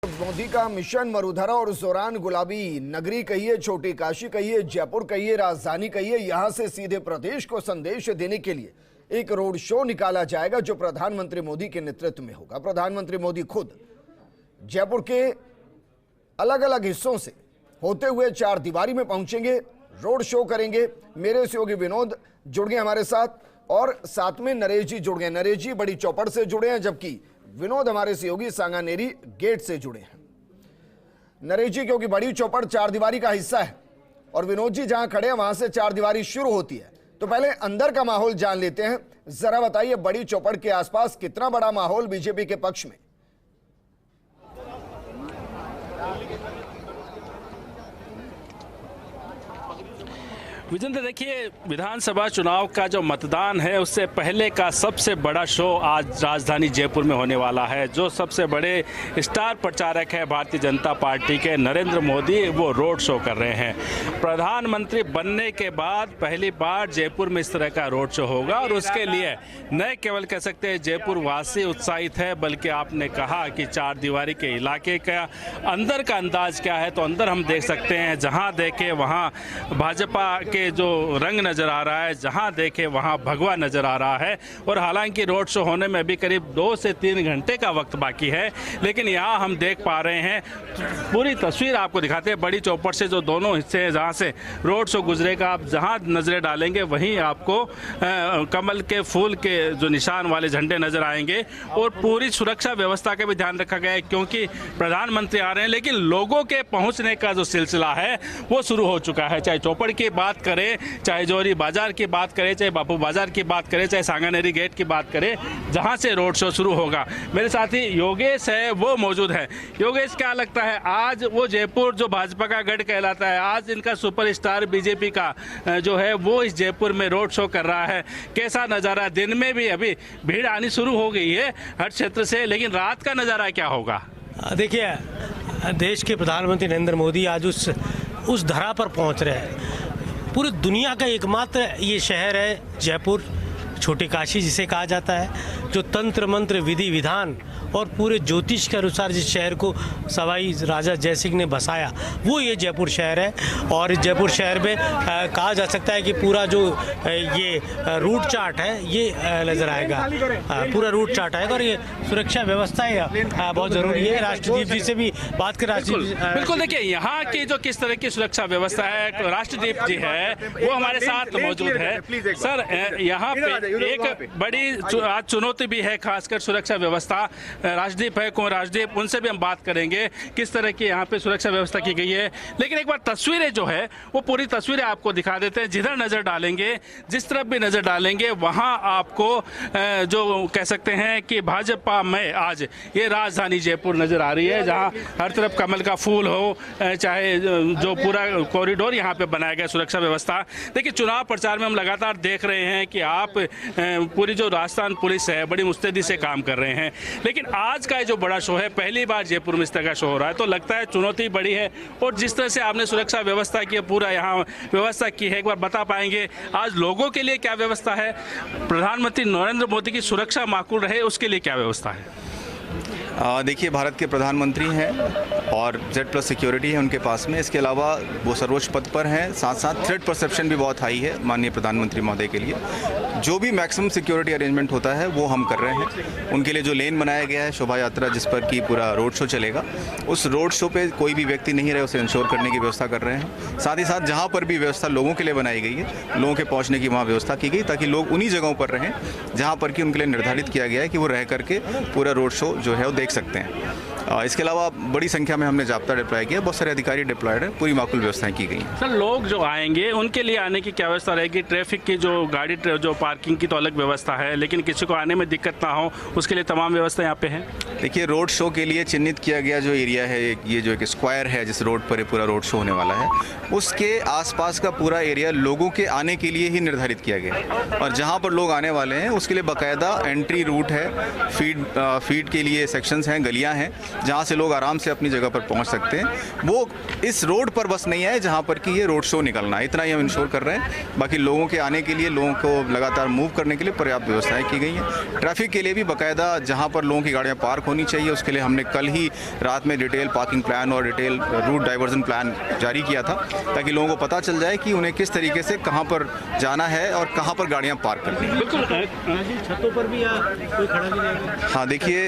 मोदी का मिशन वसुंधरा और उस दौरान गुलाबी नगरी कहिए, छोटी काशी कहिए, जयपुर कहिए, राजधानी कहिए, यहां से सीधे प्रदेश को संदेश देने के लिए एक रोड शो निकाला जाएगा जो प्रधानमंत्री मोदी के नेतृत्व में होगा। प्रधानमंत्री मोदी खुद जयपुर के अलग अलग हिस्सों से होते हुए चार दीवारी में पहुंचेंगे, रोड शो करेंगे। मेरे सहयोगी विनोद जुड़ गए हमारे साथ और साथ में नरेश जी जुड़ गए। नरेश जी बड़ी चौपड़ से जुड़े हैं, जबकि विनोद हमारे सहयोगी सांगानेरी गेट से जुड़े हैं। नरेश जी क्योंकि बड़ी चौपड़ चार दीवारी का हिस्सा है और विनोद जी जहां खड़े हैं वहां से चार दीवारी शुरू होती है, तो पहले अंदर का माहौल जान लेते हैं। जरा बताइए बड़ी चौपड़ के आसपास कितना बड़ा माहौल बीजेपी के पक्ष में? विजेंद्र, देखिए, विधानसभा चुनाव का जो मतदान है उससे पहले का सबसे बड़ा शो आज राजधानी जयपुर में होने वाला है। जो सबसे बड़े स्टार प्रचारक है भारतीय जनता पार्टी के नरेंद्र मोदी, वो रोड शो कर रहे हैं। प्रधानमंत्री बनने के बाद पहली बार जयपुर में इस तरह का रोड शो होगा और उसके लिए न केवल कह सकते हैं जयपुर वासी उत्साहित है, बल्कि आपने कहा कि चार दीवारी के इलाके का अंदर का अंदाज क्या है, तो अंदर हम देख सकते हैं, जहां देखे वहां भाजपा के जो रंग नजर आ रहा है, जहां देखे वहां भगवा नजर आ रहा है। और हालांकि रोड शो होने में भी करीब 2 से 3 घंटे का वक्त बाकी है, लेकिन यहां हम देख पा रहे हैं, पूरी तस्वीर आपको दिखाते हैं। बड़ी चौपड़ से जो दोनों हिस्से हैं जहां से रोड शो गुजरेगा, आप जहां नजरें डालेंगे वहीं आपको कमल के फूल के जो निशान वाले झंडे नजर आएंगे। और पूरी सुरक्षा व्यवस्था का भी ध्यान रखा गया है, क्योंकि प्रधानमंत्री आ रहे हैं, लेकिन लोगों के पहुंचने का जो सिलसिला है वो शुरू हो चुका है। चाहे चौपड़ की बात करें, चाहे जोरी बाजार की बात करें, चाहे बापू बाजार की बात करें, चाहे सांगानेरी गेट की बात करें, जहां से रोड शो शुरू होगा। मेरे साथी योगेश है, वो मौजूद है। योगेश, क्या लगता है आज वो जयपुर जो भाजपा का गढ़ कहलाता है, आज इनका सुपरस्टार बीजेपी का जो है वो इस जयपुर में रोड शो कर रहा है, कैसा नज़ारा? दिन में भी अभी भीड़ आनी शुरू हो गई है हर क्षेत्र से, लेकिन रात का नज़ारा क्या होगा? देखिए, देश के प्रधानमंत्री नरेंद्र मोदी आज उस धरा पर पहुंच रहे हैं। पूरी दुनिया का एकमात्र ये शहर है जयपुर, छोटी काशी जिसे कहा जाता है, जो तंत्र मंत्र विधि विधान और पूरे ज्योतिष के अनुसार जिस शहर को सवाई राजा जयसिंह ने बसाया, वो ये जयपुर शहर है। और जयपुर शहर में कहा जा सकता है कि पूरा जो ये रूट चार्ट है ये नज़र आएगा, पूरा रूट चार्ट आएगा। और ये सुरक्षा व्यवस्था बहुत ज़रूरी है। राष्ट्रदीप जी से भी बात करें। बिल्कुल, देखिए यहाँ की जो किस तरह की सुरक्षा व्यवस्था है, राष्ट्रदीप जी है वो हमारे साथ मौजूद है। सर, यहाँ पे एक बड़ी आज चुनौती भी है, खासकर सुरक्षा व्यवस्था। राजदीप है, कौन राजदीप, उनसे भी हम बात करेंगे किस तरह की यहाँ पे सुरक्षा व्यवस्था की गई है। लेकिन एक बार तस्वीरें जो है वो पूरी तस्वीरें आपको दिखा देते हैं। जिधर नज़र डालेंगे, जिस तरफ भी नज़र डालेंगे, वहाँ आपको जो कह सकते हैं कि भाजपा में आज ये राजधानी जयपुर नज़र आ रही है, जहाँ हर तरफ कमल का फूल हो, चाहे जो पूरा कॉरिडोर यहाँ पे बनाया गया सुरक्षा व्यवस्था। देखिए, चुनाव प्रचार में हम लगातार देख रहे हैं कि आप पूरी जो राजस्थान पुलिस है बड़ी मुस्तैदी से काम कर रहे हैं, लेकिन आज का जो बड़ा शो है, पहली बार जयपुर में इस तरह का शो हो रहा है, तो लगता है चुनौती बड़ी है। और जिस तरह से आपने सुरक्षा व्यवस्था की, पूरा यहाँ व्यवस्था की है, एक बार बता पाएंगे आज लोगों के लिए क्या व्यवस्था है? प्रधानमंत्री नरेंद्र मोदी की सुरक्षा माकूल रहे उसके लिए क्या व्यवस्था है? देखिए, भारत के प्रधानमंत्री हैं और Z+ सिक्योरिटी है उनके पास में। इसके अलावा वो सर्वोच्च पद पर हैं, साथ साथ थ्रेट परसेप्शन भी बहुत हाई है माननीय प्रधानमंत्री महोदय के लिए। जो भी मैक्सिमम सिक्योरिटी अरेंजमेंट होता है वो हम कर रहे हैं। उनके लिए जो लेन बनाया गया है, शोभा यात्रा जिस पर कि पूरा रोड शो चलेगा, उस रोड शो पे कोई भी व्यक्ति नहीं रहे उसे इंश्योर करने की व्यवस्था कर रहे हैं। साथ ही साथ जहाँ पर भी व्यवस्था लोगों के लिए बनाई गई है, लोगों के पहुँचने की वहाँ व्यवस्था की गई, ताकि लोग उन्हीं जगहों पर रहें जहाँ पर कि उनके लिए निर्धारित किया गया है कि वो रह करके पूरा रोड शो जो है वो देख सकते हैं। इसके अलावा बड़ी संख्या में हमने जाब्ता डिप्लॉय किया, बहुत सारे अधिकारी डिप्लॉयड है, पूरी माकूल व्यवस्थाएं की गई हैं। सर, लोग जो आएंगे उनके लिए आने की क्या व्यवस्था रहेगी? ट्रैफिक की जो गाड़ी जो पार्किंग की तो अलग व्यवस्था है, लेकिन किसी को आने में दिक्कत ना हो उसके लिए तमाम व्यवस्था यहाँ पे है। देखिए, रोड शो के लिए चिन्हित किया गया जो एरिया है, ये जो एक स्क्वायर है जिस रोड पर पूरा रोड शो होने वाला है, उसके आसपास का पूरा एरिया लोगों के आने के लिए ही निर्धारित किया गया है। और जहाँ पर लोग आने वाले हैं उसके लिए बाकायदा एंट्री रूट है, फीड के लिए सेक्शंस हैं, गलियाँ हैं, जहाँ से लोग आराम से अपनी जगह पर पहुँच सकते हैं। वो इस रोड पर बस नहीं है जहाँ पर कि ये रोड शो निकलना है, इतना ही हम इंश्योर कर रहे हैं। बाकी लोगों के आने के लिए, लोगों को लगातार मूव करने के लिए पर्याप्त व्यवस्थाएं की गई हैं। ट्रैफिक के लिए भी बाकायदा जहाँ पर लोगों की गाड़ियाँ पार्क होनी चाहिए, उसके लिए हमने कल ही रात में डिटेल पार्किंग प्लान और डिटेल रूट डाइवर्जन प्लान जारी किया था, ताकि लोगों को पता चल जाए कि उन्हें किस तरीके से कहाँ पर जाना है और कहाँ पर गाड़ियाँ पार्क करनी है। बिल्कुल, छतों पर भी कोई खड़ा नहीं रहेगा। हाँ, देखिए,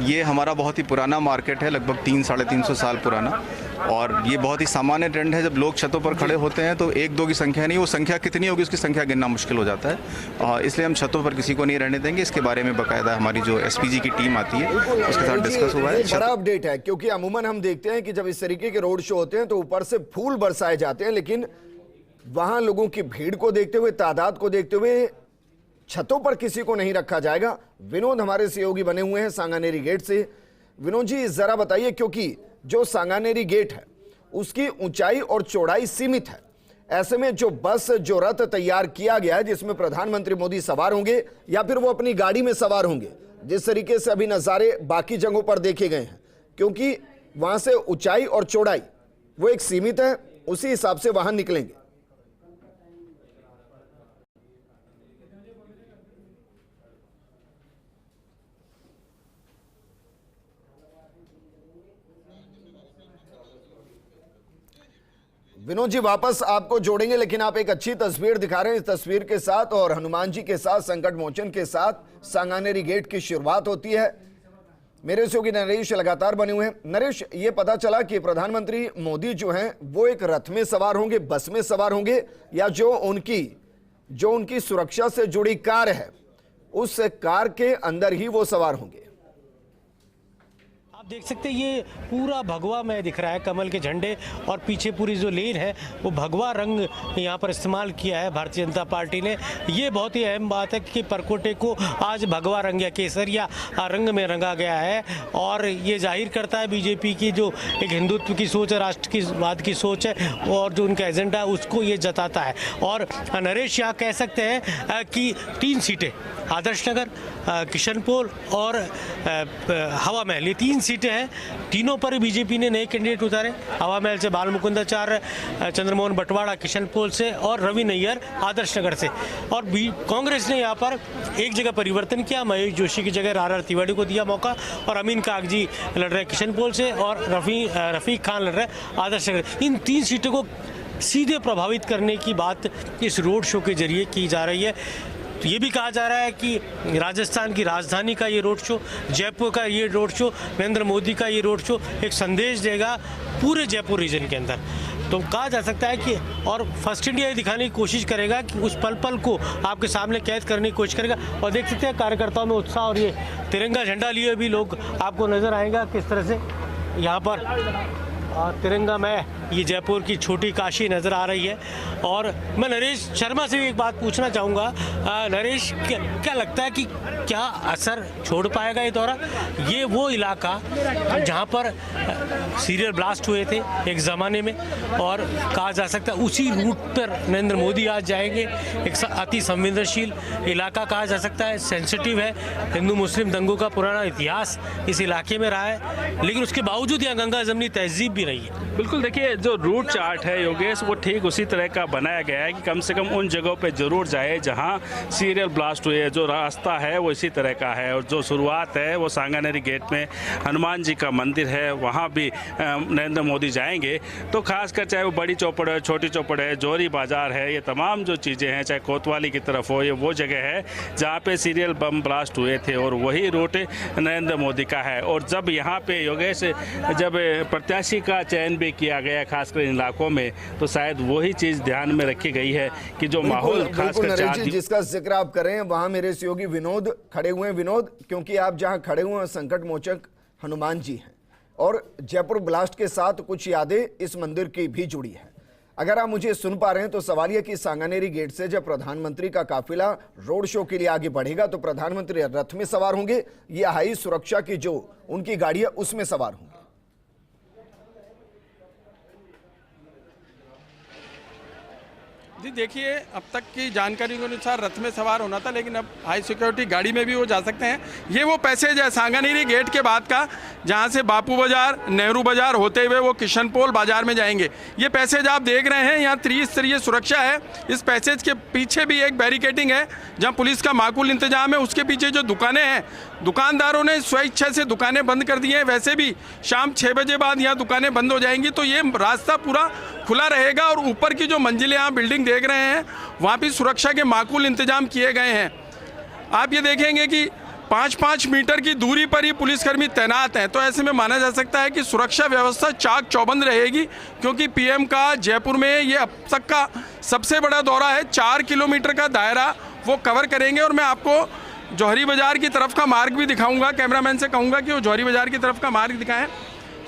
ये हमारा बहुत ही पुराना मार्केट है, लगभग 300-350 साल पुराना, और ये बहुत ही सामान्य ट्रेंड है। जब लोग छतों पर खड़े होते हैं तो एक दो की संख्या नहीं, वो संख्या कितनी होगी उसकी संख्या गिनना मुश्किल हो जाता है, इसलिए हम छतों पर किसी को नहीं रहने देंगे। इसके बारे में बाकायदा हमारी जो एसपीजी की टीम आती है उसके साथ डिस्कस हुआ है। बड़ा अपडेट है, क्योंकि अमूमन हम देखते हैं कि जब इस तरीके के रोड शो होते हैं तो ऊपर से फूल बरसाए जाते हैं, लेकिन वहां लोगों की भीड़ को देखते हुए, तादाद को देखते हुए छतों पर किसी को नहीं रखा जाएगा। विनोद हमारे सहयोगी बने हुए हैं सांगानेरी गेट से। विनोद जी, जरा बताइए, क्योंकि जो सांगानेरी गेट है उसकी ऊंचाई और चौड़ाई सीमित है, ऐसे में जो बस, जो रथ तैयार किया गया है जिसमें प्रधानमंत्री मोदी सवार होंगे या फिर वो अपनी गाड़ी में सवार होंगे, जिस तरीके से अभी नज़ारे बाकी जगहों पर देखे गए हैं, क्योंकि वहां से ऊंचाई और चौड़ाई वो एक सीमित है, उसी हिसाब से वाहन निकलेंगे। विनोद जी, वापस आपको जोड़ेंगे, लेकिन आप एक अच्छी तस्वीर दिखा रहे हैं। इस तस्वीर के साथ और हनुमान जी के साथ, संकट मोचन के साथ सांगानेरी गेट की शुरुआत होती है। मेरे सहयोगी नरेश लगातार बने हुए हैं। नरेश, ये पता चला कि प्रधानमंत्री मोदी जो हैं वो एक रथ में सवार होंगे, बस में सवार होंगे, या जो उनकी सुरक्षा से जुड़ी कार है उस कार के अंदर ही वो सवार होंगे? आप देख सकते हैं ये पूरा भगवा में दिख रहा है, कमल के झंडे, और पीछे पूरी जो लेन है वो भगवा रंग यहाँ पर इस्तेमाल किया है भारतीय जनता पार्टी ने। ये बहुत ही अहम बात है कि परकोटे को आज भगवा रंग या केसरिया रंग में रंगा गया है, और ये जाहिर करता है बीजेपी की जो एक हिंदुत्व की सोच है, राष्ट्र की वाद की सोच है, और जो उनका एजेंडा है उसको ये जताता है। और नरेश, यहाँ कह सकते हैं कि 3 सीटें, आदर्श नगर, किशनपोल और हवा महल, ये 3 सीटें हैं। तीनों पर बीजेपी ने नए कैंडिडेट उतारे। हवा महल से बाल मुकुंदाचार्य, चंद्रमोहन बटवाड़ा किशनपोल से, और रवि नैयर आदर्श नगर से। और कांग्रेस ने यहाँ पर एक जगह परिवर्तन किया, महेश जोशी की जगह RR तिवारी को दिया मौका, और अमीन कागजी लड़ रहे किशनपोल से, और रफीक खान लड़ रहे आदर्श नगर। इन 3 सीटों को सीधे प्रभावित करने की बात इस रोड शो के जरिए की जा रही है। तो ये भी कहा जा रहा है कि राजस्थान की राजधानी का ये रोड शो, जयपुर का ये रोड शो, नरेंद्र मोदी का ये रोड शो एक संदेश देगा पूरे जयपुर रीजन के अंदर। तो कहा जा सकता है कि, और फर्स्ट इंडिया ये दिखाने की कोशिश करेगा कि उस पल पल को आपके सामने कैद करने की कोशिश करेगा। और देख सकते हैं कार्यकर्ताओं में उत्साह, और ये तिरंगा झंडा लिए भी लोग आपको नज़र आएगा किस तरह से यहाँ पर तिरंगा में ये जयपुर की छोटी काशी नज़र आ रही है। और मैं नरेश शर्मा से भी एक बात पूछना चाहूँगा। नरेश, क्या लगता है कि क्या असर छोड़ पाएगा ये दौरा? ये वो इलाका जहाँ पर सीरियल ब्लास्ट हुए थे एक ज़माने में, और कहा जा सकता है उसी रूट पर नरेंद्र मोदी आज जाएंगे। एक अति संवेदनशील इलाका कहा जा सकता है, सेंसिटिव है, हिंदू मुस्लिम दंगों का पुराना इतिहास इस इलाके में रहा है, लेकिन उसके बावजूद यहाँ गंगा जमनी तहजीब भी रही है। बिल्कुल, देखिए जो रूट चार्ट है योगेश, वो ठीक उसी तरह का बनाया गया है कि कम से कम उन जगहों पे जरूर जाए जहां सीरियल ब्लास्ट हुए। जो रास्ता है वो इसी तरह का है, और जो शुरुआत है वो सांगानेरी गेट में हनुमान जी का मंदिर है, वहां भी नरेंद्र मोदी जाएंगे। तो खासकर चाहे वो बड़ी चौपड़ है, छोटी चौपड़ है, जोरी बाजार है, ये तमाम जो चीज़ें हैं, चाहे कोतवाली की तरफ हो, ये वो जगह है जहाँ पे सीरियल बम ब्लास्ट हुए थे, और वही रूट नरेंद्र मोदी का है। और जब यहाँ पे योगेश, जब प्रत्याशी का चयन भी किया गया खासकर इन इलाकों में, तो शायद वही चीज ध्यान में रखी गई है कि जो माहौल खासकर जिसका जिक्र आप कर रहे हैं, वहां मेरे सहयोगी विनोद खड़े हुए हैं। विनोद, क्योंकि आप जहां खड़े हुए हैं संकट मोचक हनुमान जी हैं, और जयपुर ब्लास्ट के साथ कुछ यादें इस मंदिर की भी जुड़ी है। अगर आप मुझे सुन पा रहे हैं तो सवाल यह कि सांगानेरी गेट से जब प्रधानमंत्री का काफिला रोड शो के लिए आगे बढ़ेगा तो प्रधानमंत्री रथ में सवार होंगे या हाई सुरक्षा की जो उनकी गाड़ी है उसमें सवार होंगे? जी देखिए, अब तक की जानकारी के अनुसार रथ में सवार होना था, लेकिन अब हाई सिक्योरिटी गाड़ी में भी वो जा सकते हैं। ये वो पैसेज है सांगानेरी गेट के बाद का, जहाँ से बापू बाजार, नेहरू बाजार होते हुए वो किशनपोल बाजार में जाएंगे। ये पैसेज आप देख रहे हैं, यहाँ त्रिस्तरीय सुरक्षा है। इस पैसेज के पीछे भी एक बैरिकेडिंग है जहाँ पुलिस का माकूल इंतजाम है। उसके पीछे जो दुकानें हैं, दुकानदारों ने स्वेच्छा से दुकानें बंद कर दी हैं। वैसे भी शाम 6 बजे बाद यहाँ दुकानें बंद हो जाएंगी, तो ये रास्ता पूरा खुला रहेगा। और ऊपर की जो मंजिलें आप बिल्डिंग देख रहे हैं, वहाँ भी सुरक्षा के माकूल इंतजाम किए गए हैं। आप ये देखेंगे कि 5-5 मीटर की दूरी पर ही पुलिसकर्मी तैनात हैं। तो ऐसे में माना जा सकता है कि सुरक्षा व्यवस्था चाक चौबंद रहेगी, क्योंकि पीएम का जयपुर में ये अब तक का सबसे बड़ा दौरा है। 4 किलोमीटर का दायरा वो कवर करेंगे। और मैं आपको जौहरी बाजार की तरफ का मार्ग भी दिखाऊंगा। कैमरामैन से कहूँगा कि वो जौहरी बाजार की तरफ का मार्ग दिखाएं।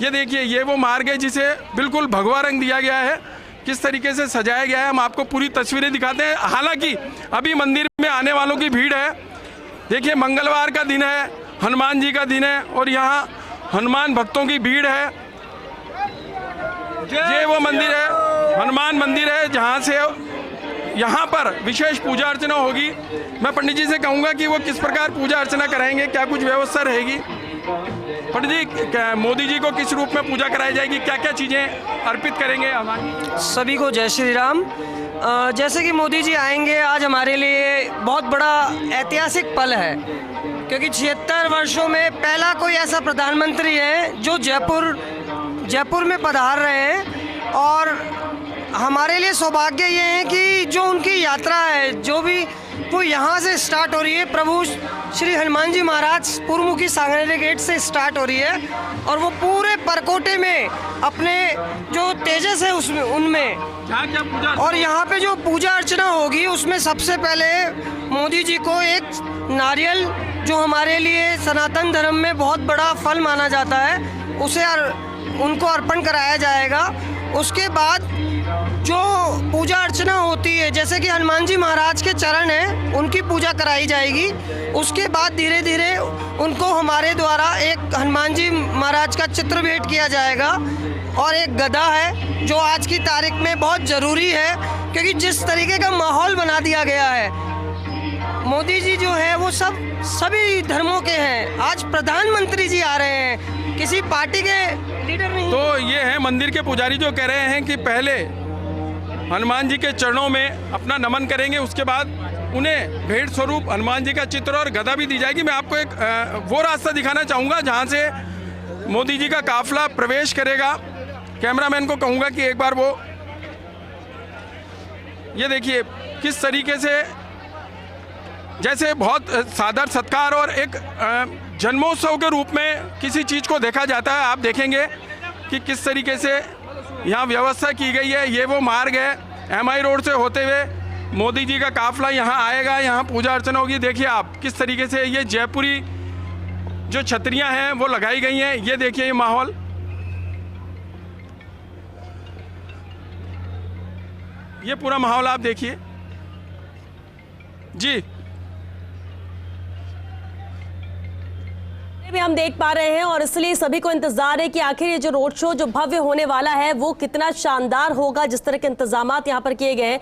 ये देखिए, ये वो मार्ग है जिसे बिल्कुल भगवा रंग दिया गया है, किस तरीके से सजाया गया है। हम आपको पूरी तस्वीरें दिखाते हैं। हालांकि अभी मंदिर में आने वालों की भीड़ है। देखिए, मंगलवार का दिन है, हनुमान जी का दिन है, और यहाँ हनुमान भक्तों की भीड़ है। ये वो मंदिर है, हनुमान मंदिर है, जहाँ से यहाँ पर विशेष पूजा अर्चना होगी। मैं पंडित जी से कहूँगा कि वो किस प्रकार पूजा अर्चना कराएंगे, क्या कुछ व्यवस्था रहेगी। पंडित जी, मोदी जी को किस रूप में पूजा कराई जाएगी, क्या क्या चीज़ें अर्पित करेंगे हमारी? सभी को जय श्री राम। जैसे कि मोदी जी आएंगे, आज हमारे लिए बहुत बड़ा ऐतिहासिक पल है, क्योंकि 76 वर्षों में पहला कोई ऐसा प्रधानमंत्री है जो जयपुर में पधार रहे हैं। और हमारे लिए सौभाग्य ये है कि जो उनकी यात्रा है, जो भी वो यहाँ से स्टार्ट हो रही है, प्रभु श्री हनुमान जी महाराज पूर्वमुखी सांगानेरी गेट से स्टार्ट हो रही है, और वो पूरे परकोटे में अपने जो तेजस है उसमें उनमें और यहाँ पे जो पूजा अर्चना होगी, उसमें सबसे पहले मोदी जी को एक नारियल, जो हमारे लिए सनातन धर्म में बहुत बड़ा फल माना जाता है, उसे उनको अर्पण कराया जाएगा। उसके बाद जो पूजा अर्चना होती है, जैसे कि हनुमान जी महाराज के चरण हैं, उनकी पूजा कराई जाएगी। उसके बाद धीरे धीरे उनको हमारे द्वारा एक हनुमान जी महाराज का चित्र भेंट किया जाएगा, और एक गदा है जो आज की तारीख में बहुत ज़रूरी है, क्योंकि जिस तरीके का माहौल बना दिया गया है। मोदी जी जो है वो सभी धर्मों के हैं। आज प्रधानमंत्री जी आ रहे हैं, किसी पार्टी के लीडर नहीं। तो ये है मंदिर के पुजारी जो कह रहे हैं कि पहले हनुमान जी के चरणों में अपना नमन करेंगे, उसके बाद उन्हें भेंट स्वरूप हनुमान जी का चित्र और गदा भी दी जाएगी। मैं आपको एक वो रास्ता दिखाना चाहूँगा जहाँ से मोदी जी का काफिला प्रवेश करेगा। कैमरामैन को कहूँगा कि एक बार वो, ये देखिए किस तरीके से, जैसे बहुत सादर सत्कार और एक जन्मोत्सव के रूप में किसी चीज़ को देखा जाता है। आप देखेंगे कि किस तरीके से यहाँ व्यवस्था की गई है। ये वो मार्ग है, MI रोड से होते हुए मोदी जी का काफिला यहाँ आएगा, यहाँ पूजा अर्चना होगी। देखिए आप किस तरीके से ये जयपुरी जो छतरियाँ हैं वो लगाई गई हैं। ये देखिए ये माहौल, ये पूरा माहौल आप देखिए जी। भी हम देख पा रहे हैं, और इसलिए सभी को इंतजार है कि आखिर ये जो रोड शो जो भव्य होने वाला है वो कितना शानदार होगा, जिस तरह के इंतजामात यहाँ पर किए गए हैं।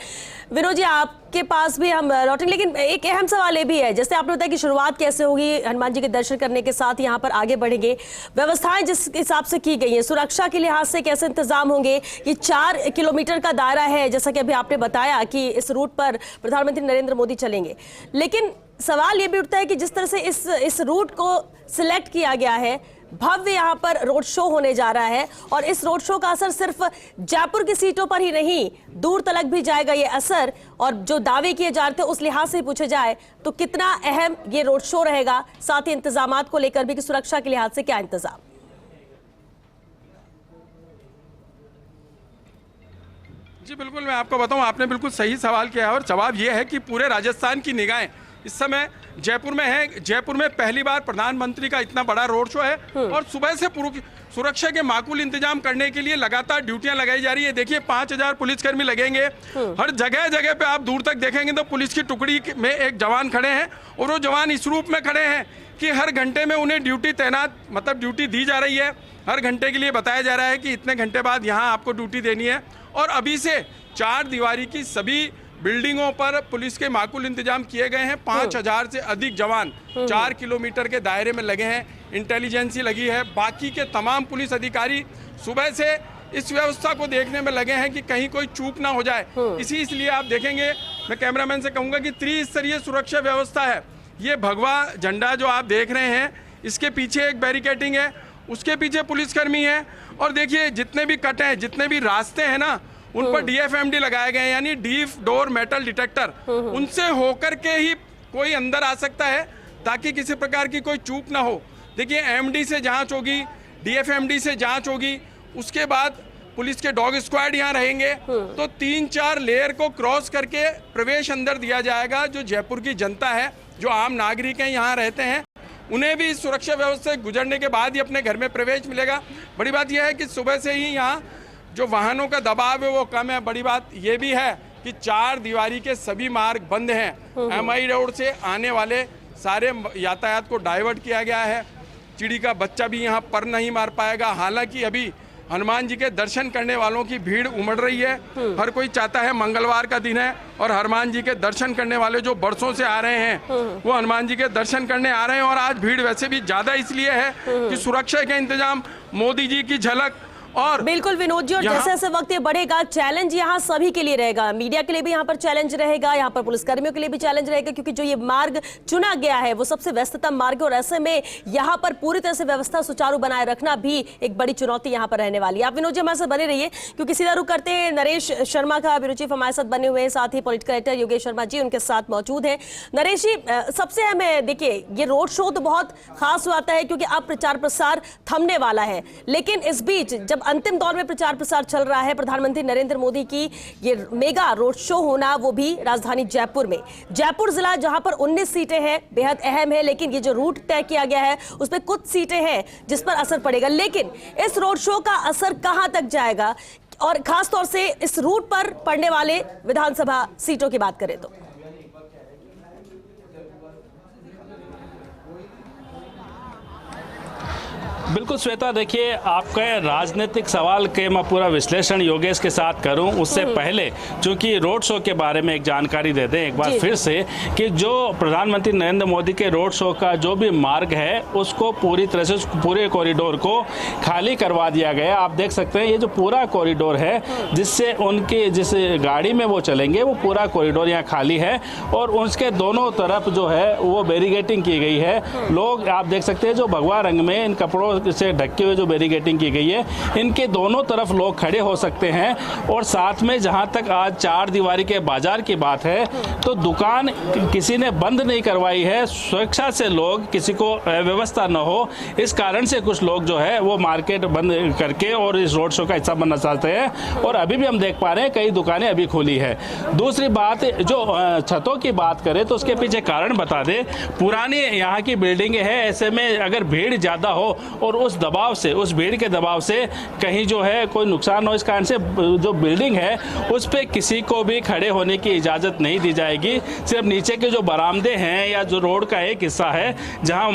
विनोद जी, आपके पास भी हम लौटेंगे, लेकिन एक अहम सवाल ये भी है, जैसे आपने बताया कि शुरुआत कैसे होगी, हनुमान जी के दर्शन करने के साथ यहाँ पर आगे बढ़ेंगे, व्यवस्थाएं जिस हिसाब से की गई हैं, सुरक्षा के लिहाज से कैसे इंतजाम होंगे। ये 4 किलोमीटर का दायरा है, जैसा कि अभी आपने बताया कि इस रूट पर प्रधानमंत्री नरेंद्र मोदी चलेंगे, लेकिन सवाल ये भी उठता है कि जिस तरह से इस रूट को सिलेक्ट किया गया है, भव्य यहाँ पर रोड शो होने जा रहा है, और इस रोड शो का असर सिर्फ जयपुर की सीटों पर ही नहीं, दूर तलक भी जाएगा ये असर। और जो दावे किए जा रहे थे उस लिहाज से पूछे जाए तो कितना अहम ये रोड शो रहेगा, साथ ही इंतजामात को लेकर भी कि सुरक्षा के लिहाज से क्या इंतजाम। जी बिल्कुल, मैं आपको बताऊं, आपने बिल्कुल सही सवाल किया है, और जवाब ये है कि पूरे राजस्थान की निगाहें इस समय जयपुर में है। जयपुर में पहली बार प्रधानमंत्री का इतना बड़ा रोड शो है, और सुबह से सुरक्षा के माकूल इंतजाम करने के लिए लगातार ड्यूटियां लगाई जा रही है। देखिए 5000 पुलिसकर्मी लगेंगे, हर जगह जगह पे आप दूर तक देखेंगे तो पुलिस की टुकड़ी में एक जवान खड़े हैं, और वो जवान इस रूप में खड़े हैं कि हर घंटे में उन्हें ड्यूटी तैनात, मतलब ड्यूटी दी जा रही है। हर घंटे के लिए बताया जा रहा है कि इतने घंटे बाद यहाँ आपको ड्यूटी देनी है। और अभी से 4 दीवारी की सभी बिल्डिंगों पर पुलिस के माकूल इंतजाम किए गए हैं। 5000 से अधिक जवान 4 किलोमीटर के दायरे में लगे हैं, इंटेलिजेंसी लगी है। बाकी के तमाम पुलिस अधिकारी सुबह से इस व्यवस्था को देखने में लगे हैं कि कहीं कोई चूक ना हो जाए। इसलिए आप देखेंगे, मैं कैमरामैन से कहूँगा कि त्रिस्तरीय सुरक्षा व्यवस्था है। ये भगवा झंडा जो आप देख रहे हैं, इसके पीछे एक बैरिकेडिंग है, उसके पीछे पुलिसकर्मी है, और देखिए जितने भी कट हैं, जितने भी रास्ते हैं ना, उन पर DFMD लगाए गए हैं, यानी डीप डोर मेटल डिटेक्टर। उनसे होकर के ही कोई अंदर आ सकता है ताकि किसी प्रकार की कोई चूक ना हो। देखिए MD से जांच होगी, DFMD से जांच होगी, उसके बाद पुलिस के डॉग स्क्वाड यहाँ रहेंगे। तो 3-4 लेयर को क्रॉस करके प्रवेश अंदर दिया जाएगा। जो जयपुर की जनता है, जो आम नागरिक हैं, यहाँ रहते हैं, उन्हें भी इस सुरक्षा व्यवस्था से गुजरने के बाद ही अपने घर में प्रवेश मिलेगा। बड़ी बात यह है कि सुबह से ही यहाँ जो वाहनों का दबाव है वो कम है। बड़ी बात ये भी है कि 4 दीवारी के सभी मार्ग बंद हैं। MI रोड से आने वाले सारे यातायात को डाइवर्ट किया गया है। चिड़ी का बच्चा भी यहाँ पर नहीं मार पाएगा। हालांकि अभी हनुमान जी के दर्शन करने वालों की भीड़ उमड़ रही है। हर कोई चाहता है, मंगलवार का दिन है और हनुमान जी के दर्शन करने वाले जो बरसों से आ रहे हैं वो हनुमान जी के दर्शन करने आ रहे हैं। और आज भीड़ वैसे भी ज्यादा इसलिए है कि सुरक्षा के इंतजाम, मोदी जी की झलक। और बिल्कुल विनोद जी, और जैसे जैसे वक्त ये बढ़ेगा, चैलेंज यहाँ सभी के लिए रहेगा। मीडिया के लिए भी यहाँ पर चैलेंज रहेगा, यहाँ पर पुलिसकर्मियों के लिए भी चैलेंज रहेगा, क्योंकि जो ये मार्ग चुना गया है वो सबसे व्यस्ततम मार्ग है, और ऐसे में यहाँ पर पूरी तरह से व्यवस्था सुचारू बनाए रखना भी एक बड़ी चुनौती यहाँ पर रहने वाली है। आप विनोद जी हमारे साथ बने रहिए, क्योंकि सीधा रुख करते हैं नरेश शर्मा का, ब्यूरो चीफ हमारे साथ बने हुए हैं, साथ ही पॉलिटिकल एडिटर योगेश शर्मा जी उनके साथ मौजूद है। नरेश जी, सबसे हमें देखिए, ये रोड शो तो बहुत खास हुआ है क्योंकि अब प्रचार प्रसार थमने वाला है, लेकिन इस बीच जब अंतिम दौर में प्रचार प्रसार चल रहा है, प्रधानमंत्री नरेंद्र मोदी की ये मेगा रोड शो होना, वो भी राजधानी जयपुर में। जयपुर जिला जहां पर 19 सीटें हैं, बेहद अहम है, लेकिन ये जो रूट तय किया गया है उसमें कुछ सीटें हैं जिस पर असर पड़ेगा। लेकिन इस रोड शो का असर कहां तक जाएगा, और खासतौर से इस रूट पर पड़ने वाले विधानसभा सीटों की बात करें तो? बिल्कुल श्वेता, देखिए आपका राजनीतिक सवाल के मैं पूरा विश्लेषण योगेश के साथ करूं उससे पहले, चूंकि रोड शो के बारे में एक जानकारी दे दें एक बार फिर से, कि जो प्रधानमंत्री नरेंद्र मोदी के रोड शो का जो भी मार्ग है उसको पूरी तरह से, पूरे कॉरिडोर को खाली करवा दिया गया। आप देख सकते हैं ये जो पूरा कॉरिडोर है, जिससे उनके जिस गाड़ी में वो चलेंगे, वो पूरा कॉरिडोर यहाँ खाली है, और उसके दोनों तरफ जो है वो बैरिकेडिंग की गई है। लोग आप देख सकते हैं जो भगवा रंग में इन कपड़ों से ढके हुए जो बैरिकेडिंग की गई है, इनके दोनों तरफ लोग खड़े हो सकते हैं। और साथ में जहां तक आज 4 दीवारी के बाजार की बात है, तो दुकान किसी ने बंद नहीं करवाई है। सुरक्षा से लोग, किसी को व्यवस्था न हो, इस कारण से कुछ लोग जो है वो मार्केट बंद करके और इस रोड शो का हिस्सा बनना चाहते हैं। और अभी भी हम देख पा रहे हैं कई दुकानें अभी खुली है। दूसरी बात, जो छतों की बात करें तो उसके पीछे कारण बता दें। पुरानी यहाँ की बिल्डिंग है, ऐसे में अगर भीड़ ज़्यादा हो और उस दबाव से, उस भीड़ के दबाव से कहीं जो है कोई नुकसान हो, इस कारण से जो बिल्डिंग है उस पे किसी को भी खड़े होने की इजाज़त नहीं दी जाएगी। सिर्फ नीचे के जो बरामदे हैं या जो रोड का एक हिस्सा है जहां